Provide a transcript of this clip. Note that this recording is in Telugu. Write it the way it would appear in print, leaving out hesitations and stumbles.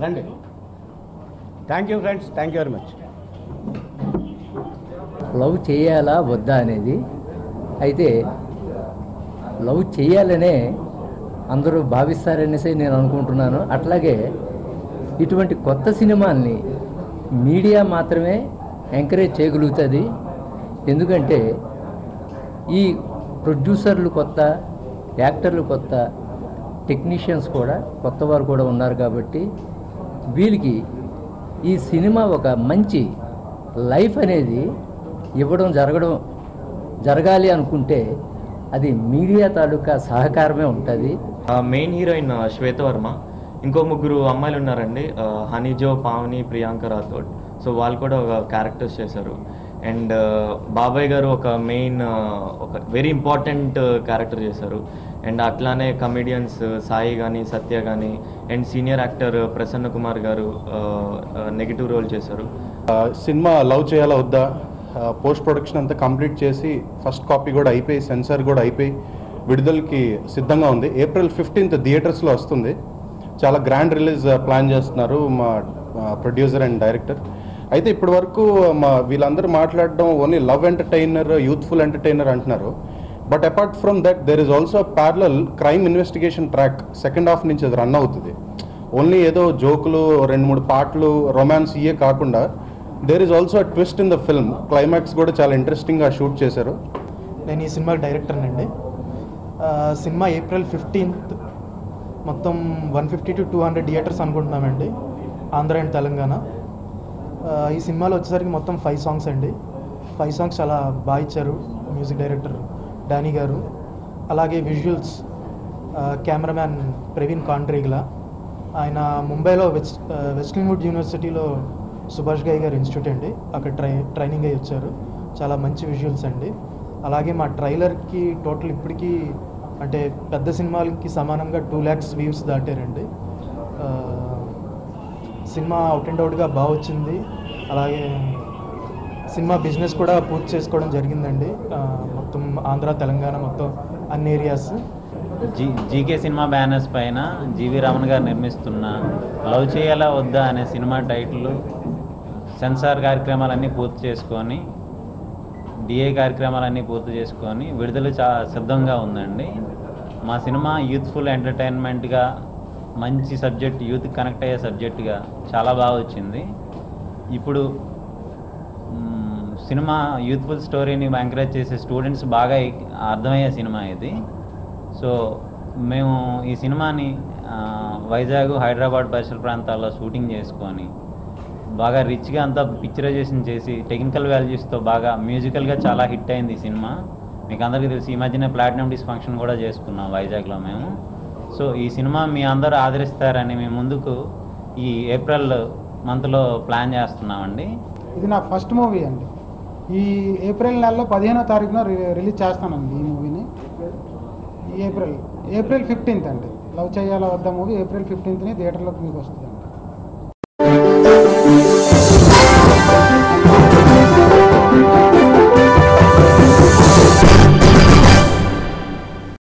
రండి. Thank you friends, thank you very much. Love చేయాలా వద్దా అనేది అయితే లవ్ చేయాలనే అందరూ భావిస్తారనేసి నేను అనుకుంటున్నాను. అట్లాగే ఇటువంటి కొత్త సినిమాల్ని మీడియా మాత్రమే ఎంకరేజ్ చేయగలుగుతుంది. ఎందుకంటే ఈ ప్రొడ్యూసర్లు కొత్త, యాక్టర్లు కొత్త, టెక్నీషియన్స్ కూడా కొత్త వారు కూడా ఉన్నారు. కాబట్టి వీళ్ళకి ఈ సినిమా ఒక మంచి లైఫ్ అనేది ఇవ్వడం జరగాలి అనుకుంటే అది మీడియా తాలూకా సహకారమే ఉంటుంది. మెయిన్ హీరోయిన్ శ్వేతవర్మ, ఇంకో ముగ్గురు అమ్మాయిలు ఉన్నారండి, హనీజో, పావని, ప్రియాంక రాథోడ్. సో వాళ్ళు కూడా ఒక క్యారెక్టర్స్ చేశారు. అండ్ బాబాయ్ గారు ఒక మెయిన్ ఒక వెరీ ఇంపార్టెంట్ క్యారెక్టర్ చేశారు. అండ్ అట్లానే కమెడియన్స్ సాయి కానీ, సత్య కానీ, and senior actor Prasanna Kumar గారు నెగిటివ్ రోల్ చేశారు. సినిమా లవ్ చేయాలా వద్దా పోస్ట్ ప్రొడక్షన్ అంతా కంప్లీట్ చేసి ఫస్ట్ కాపీ కూడా అయిపోయి, సెన్సార్ కూడా అయిపోయి విడుదలకి సిద్ధంగా ఉంది. April 15th థియేటర్స్లో వస్తుంది. చాలా గ్రాండ్ రిలీజ్ ప్లాన్ చేస్తున్నారు మా ప్రొడ్యూసర్ అండ్ డైరెక్టర్. అయితే ఇప్పటి వరకు వీళ్ళందరూ మాట్లాడడం only love entertainer, youthful entertainer అంటున్నారు. But apart from that there is also parallel crime investigation track second half నుంచి అది రన్ అవుతుంది. ఓన్లీ ఏదో జోకులు, 2-3 పాటలు, రొమాన్స్ ఇయే కాకుండా there is also twist in the film. Climax కూడా చాలా ఇంట్రెస్టింగ్గా షూట్ చేశారు. నేను ఈ సినిమా డైరెక్టర్నండి. సినిమా April 15th మొత్తం 150 to 200 థియేటర్స్ అనుకుంటున్నామండి, ఆంధ్ర అండ్ తెలంగాణ. ఈ సినిమాలో వచ్చేసరికి మొత్తం 5 సాంగ్స్ అండి. 5 సాంగ్స్ చాలా బాగా ఇచ్చారు మ్యూజిక్ డైరెక్టర్ డానీ గారు. అలాగే విజువల్స్ కెమెరామ్యాన్ ప్రవీణ్ కాండ్రేగ్లా. ఆయన ముంబైలో వెస్ట్లిన్వుడ్ యూనివర్సిటీలో సుభాష్ గై గారు ఇన్స్టిట్యూట్ అండి, అక్కడ ట్రైనింగ్ అయ్యి వచ్చారు. చాలా మంచి విజువల్స్ అండి. అలాగే మా ట్రైలర్కి టోటల్ ఇప్పటికీ అంటే పెద్ద సినిమాలకి సమానంగా 2 lakhs వ్యూస్ దాటారండి. సినిమా అవుట్ అండ్ అవుట్గా బాగా వచ్చింది. అలాగే సినిమా బిజినెస్ కూడా పూర్తి చేసుకోవడం జరిగిందండి. మొత్తం ఆంధ్ర, తెలంగాణ మొత్తం అన్ని ఏరియాస్. జీకే సినిమా బ్యానర్స్ పైన జీవి రమణ గారు నిర్మిస్తున్న లవ్ చేయాలా వద్దా అనే సినిమా టైటిల్ సెన్సార్ కార్యక్రమాలన్నీ పూర్తి చేసుకొని, డిఏ కార్యక్రమాలన్నీ పూర్తి చేసుకొని విడుదల సిద్ధంగా ఉందండి. మా సినిమా యూత్ఫుల్ ఎంటర్టైన్మెంట్గా, మంచి సబ్జెక్ట్, యూత్కి కనెక్ట్ అయ్యే సబ్జెక్టుగా చాలా బాగా వచ్చింది. ఇప్పుడు సినిమా యూత్ఫుల్ స్టోరీని ఎంకరేజ్ చేసే స్టూడెంట్స్ బాగా అర్థమయ్యే సినిమా ఇది. సో మేము ఈ సినిమాని వైజాగ్, హైదరాబాద్ పరిసర ప్రాంతాల్లో షూటింగ్ చేసుకొని బాగా రిచ్గా అంతా పిక్చరైజేషన్ చేసి టెక్నికల్ వాల్యూస్తో బాగా మ్యూజికల్గా చాలా హిట్ అయింది ఈ సినిమా. మీకు అందరికీ తెలుసు, ఈ మధ్యనే ప్లాటినం డిస్క్ ఫంక్షన్ కూడా చేసుకున్నాం వైజాగ్లో మేము. సో ఈ సినిమా మీ అందరూ ఆదరిస్తారని మేము ముందుకు ఈ April మంత్లో ప్లాన్ చేస్తున్నామండి. ఇది నా ఫస్ట్ మూవీ అండి. ఈ April నెలలో 15వ తారీఖున రిలీజ్ చేస్తానండి ఈ మూవీని. April 15th అండి. లవ్ చేయాలా వద్ద మూవీ April 15th థియేటర్లోకి మీకు వస్తుంది.